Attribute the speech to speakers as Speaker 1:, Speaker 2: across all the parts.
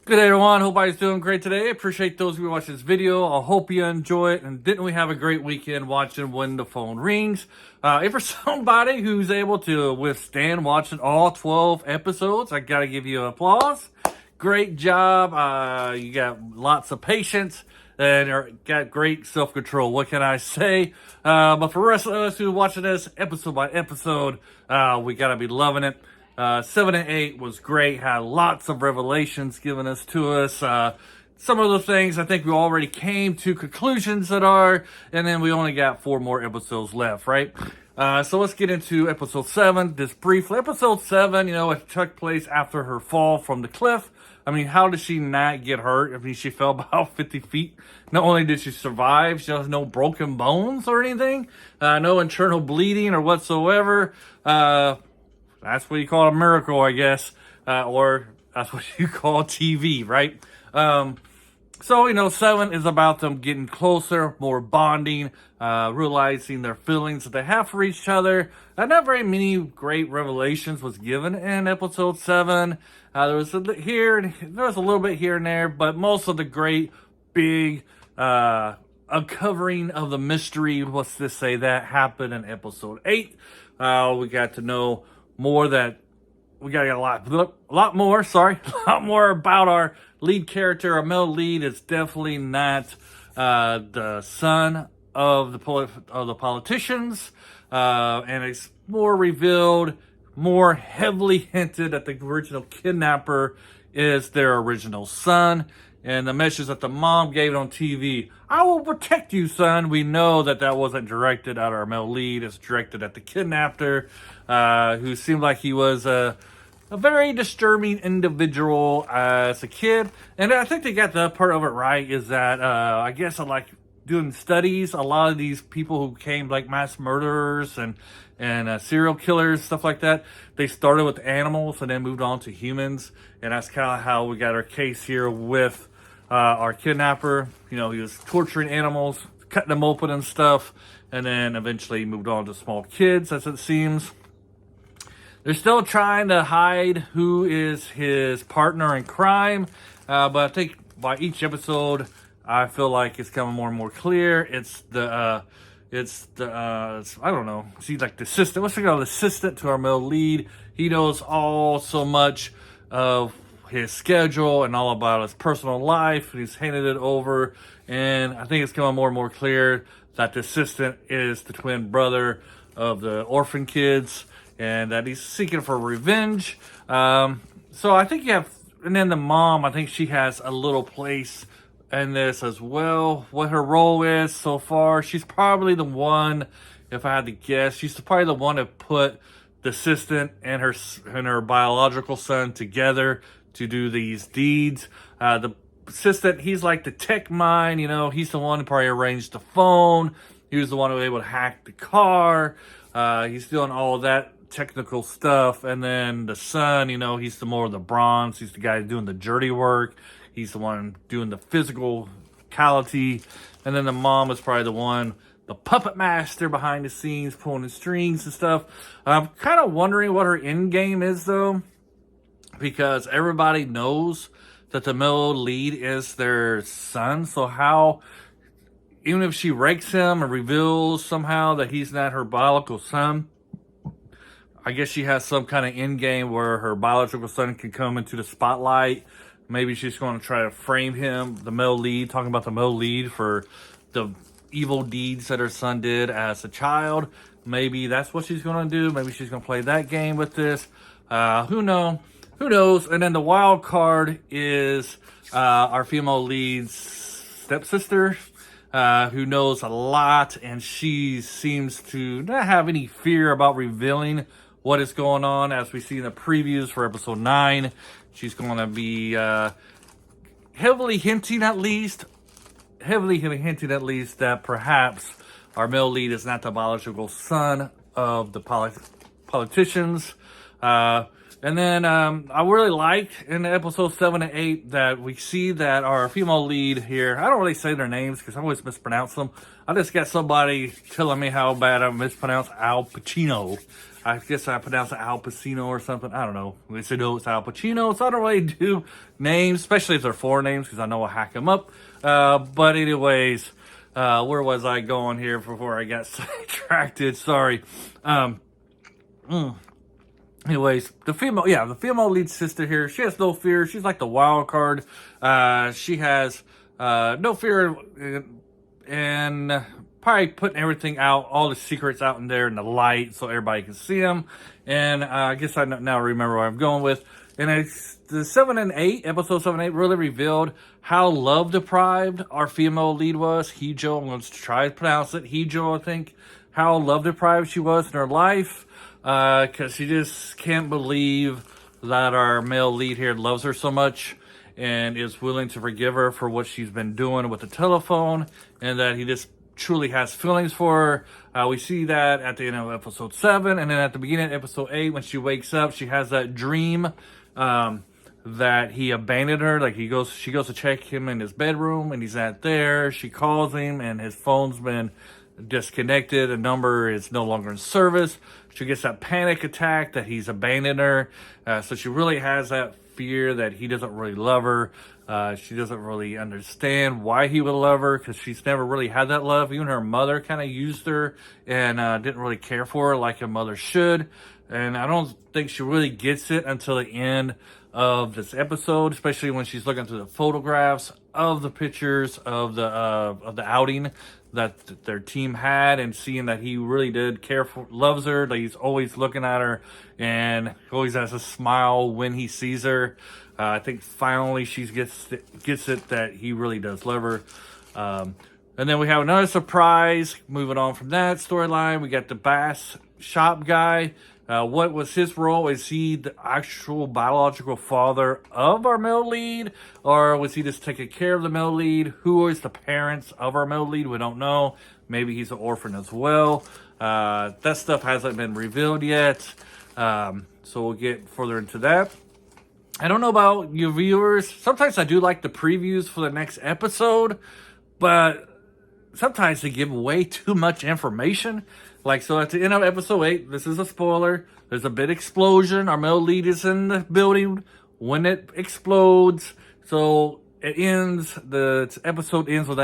Speaker 1: Good day, everyone. Hope everybody's doing great today. Appreciate those of you watching this video. I hope you enjoy it. And didn't we have a great weekend watching When the Phone Rings? And for somebody who's able to withstand watching all 12 episodes, I gotta give you applause. Great job. You got lots of patience and got great self-control. What can I say? But for the rest of us who are watching this episode by episode, we gotta be loving it. 7 and 8 was great, had lots of revelations given us to us. Some of the things I think we already came to conclusions that are, and then we only got 4 more episodes left, right? So let's get into episode 7 just briefly. Episode 7, it took place after her fall from the cliff. I mean, how did she not get hurt? I mean, she fell about 50 feet. Not only did she survive, she has no broken bones or anything, no internal bleeding or whatsoever. That's what you call a miracle, I guess, or that's what you call TV, right? So, 7 is about them getting closer, more bonding, realizing their feelings that they have for each other. Not very many great revelations was given in episode 7. There was a little bit here and there, but most of the great, big, uncovering of the mystery, let's just say that, happened in episode 8. We got to know more that we got a lot more about our lead character. Our male lead is definitely not the son of the politicians, and it's more revealed, more heavily hinted that the original kidnapper is their original son. And the message that the mom gave on TV, "I will protect you, son." We know that wasn't directed at our male lead. It's directed at the kidnapper, who seemed like he was a very disturbing individual as a kid. And I think they got the part of it right, is that I guess like doing studies, a lot of these people who came like mass murderers and serial killers, stuff like that, they started with animals and then moved on to humans. And that's kind of how we got our case here with our kidnapper. He was torturing animals, cutting them open and stuff, and then eventually moved on to small kids, as it seems. They're still trying to hide who is his partner in crime, but I think by each episode, I feel like it's coming more and more clear. It's I don't know. He's like the assistant. Let's figure out the assistant to our male lead. He knows so much of his schedule and all about his personal life, and he's handed it over. And I think it's coming more and more clear that the assistant is the twin brother of the orphan kids, and that he's seeking for revenge. So I think and then the mom, I think she has a little place in this as well. What her role is so far, she's probably the one, if I had to guess, she's probably the one to put the assistant and her biological son together to do these deeds. The assistant, he's like the tech mind, he's the one who probably arranged the phone. He was the one who was able to hack the car. He's doing all of that technical stuff. And then the son, he's the more of the bronze. He's the guy doing the dirty work. He's the one doing the physicality. And then the mom is probably the one, the puppet master behind the scenes, pulling the strings and stuff. I'm kind of wondering what her end game is, though, because everybody knows that the male lead is their son. So how, even if she rakes him and reveals somehow that he's not her biological son, I guess she has some kind of end game where her biological son can come into the spotlight. Maybe she's going to try to frame him, the male lead, talking about the male lead, for the evil deeds that her son did as a child. Maybe that's what she's going to do. Maybe she's going to play that game with this. Who knows? And then the wild card is our female lead's stepsister, who knows a lot, and she seems to not have any fear about revealing what is going on. As we see in the previews for episode 9, she's going to be heavily hinting at least that perhaps our male lead is not the biological son of the politicians. And then I really like in episode 7 and 8 that we see that our female lead here, I don't really say their names because I always mispronounce them. I just got somebody telling me how bad I mispronounce Al Pacino. I guess I pronounce it Al Pacino or something. I don't know. They say, no, it's Al Pacino. So I don't really do names, especially if they're foreign names, because I know I'll hack them up. But anyways, where was I going here before I got sidetracked? Sorry. Anyways, the female lead sister here, she has no fear. She's like the wild card. She has no fear and probably putting everything out, all the secrets out in there in the light so everybody can see them. And I guess I now remember where I'm going with. And it's the 7 and 8, episode 7 and 8 really revealed how love deprived our female lead was. Hijo, I'm going to try to pronounce it. Hijo, I think. How love deprived she was in her life. Because she just can't believe that our male lead here loves her so much and is willing to forgive her for what she's been doing with the telephone, and that he just truly has feelings for her. We see that at the end of episode 7, and then at the beginning of episode 8, when she wakes up, she has that dream that he abandoned her. Like she goes to check him in his bedroom, and he's not there. She calls him, and his phone's been disconnected. A number is no longer in service. She gets that panic attack that he's abandoned her. So she really has that fear that he doesn't really love her. She doesn't really understand why he would love her, because she's never really had that love. Even her mother kind of used her and didn't really care for her like a mother should. And I don't think she really gets it until the end of this episode, especially when she's looking through the photographs of the pictures of the outing that their team had, and seeing that he really did care for, loves her, that he's always looking at her and always has a smile when he sees her. I think finally she gets it that he really does love her. And then we have another surprise. Moving on from that storyline, we got the Bass shop guy. What was his role? Is he the actual biological father of our male lead? Or was he just taking care of the male lead? Who is the parents of our male lead? We don't know. Maybe he's an orphan as well. That stuff hasn't been revealed yet. So we'll get further into that. I don't know about you viewers. Sometimes I do like the previews for the next episode, but sometimes they give away too much information. Like, so at the end of episode 8, this is a spoiler. There's a big explosion. Our male lead is in the building when it explodes. So it ends, the episode ends with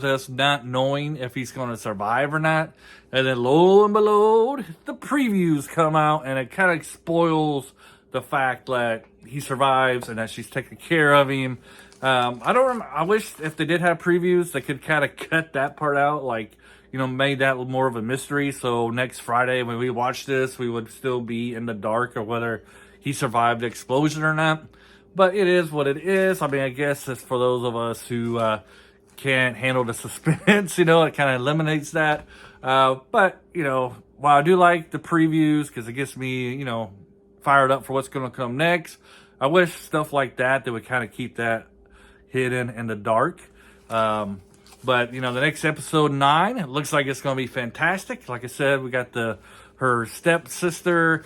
Speaker 1: us not knowing if he's going to survive or not. And then lo and behold, the previews come out, and it kind of spoils the fact that he survives and that she's taking care of him. I wish if they did have previews, they could kind of cut that part out, like, made that more of a mystery. So next Friday when we watch this, we would still be in the dark of whether he survived the explosion or not. But it is what it is. I mean, I guess it's for those of us who can't handle the suspense, it kind of eliminates that. But, while I do like the previews because it gets me, fired up for what's going to come next, I wish stuff like that, they would kind of keep that hidden in the dark. But, the next episode 9, it looks like it's going to be fantastic. Like I said, we got her stepsister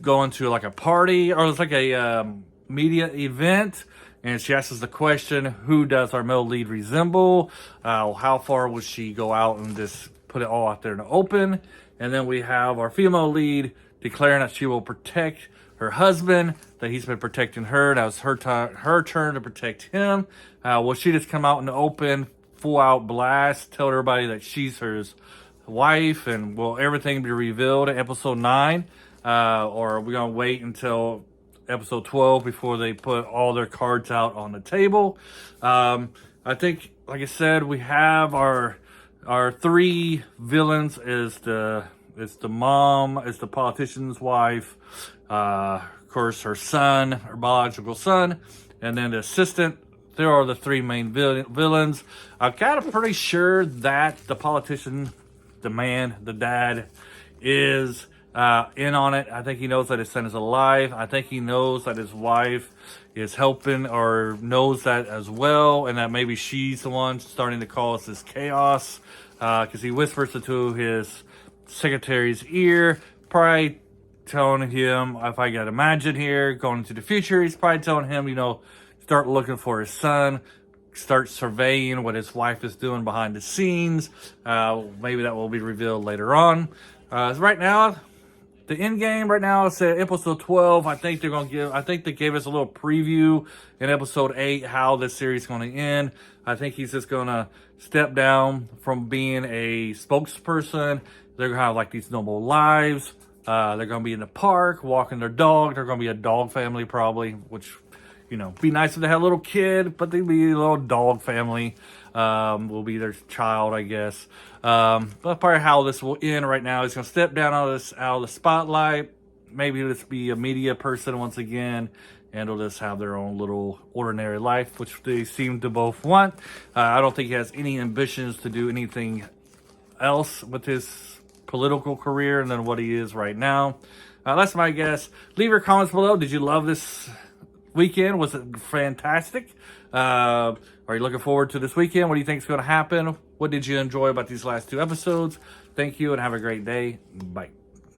Speaker 1: going to like a party, or it's like a media event. And she asks us the question, who does our male lead resemble? How far would she go out and just put it all out there in the open? And then we have our female lead declaring that she will protect her husband, that he's been protecting her. Now it's her turn to protect him. Will she just come out in the open, full out blast, tell everybody that she's her wife, and will everything be revealed in episode 9? Or are we going to wait until episode 12 before they put all their cards out on the table? I think, like I said, we have our 3 villains is the mom, is the politician's wife, of course her son, her biological son, and then the assistant. There are the 3 main villains. I'm kind of pretty sure that the politician, the man, the dad, is in on it. I think he knows that his son is alive. I think he knows that his wife is helping, or knows that as well, and that maybe she's the one starting to cause this chaos, because he whispers into his secretary's ear, probably telling him, if I got imagine here, going into the future, he's probably telling him, start looking for his son, start surveying what his wife is doing behind the scenes. Maybe that will be revealed later on. Right now, the end game right now is at episode 12. I think they gave us a little preview in episode 8 how this series is going to end. I think he's just going to step down from being a spokesperson. They're going to have like these normal lives. They're going to be in the park, walking their dog. They're going to be a dog family probably, which, be nice if they had a little kid, but they'd be a little dog family. Will be their child, I guess. But probably how this will end right now. He's going to step down out of the spotlight. Maybe he'll just be a media person once again, and they'll just have their own little ordinary life, which they seem to both want. I don't think he has any ambitions to do anything else with his political career than what he is right now. That's my guess. Leave your comments below. Did you love this weekend? Was it fantastic? Are you looking forward to this weekend? What do you think is going to happen? What did you enjoy about these last 2 episodes? Thank you and have a great day. Bye.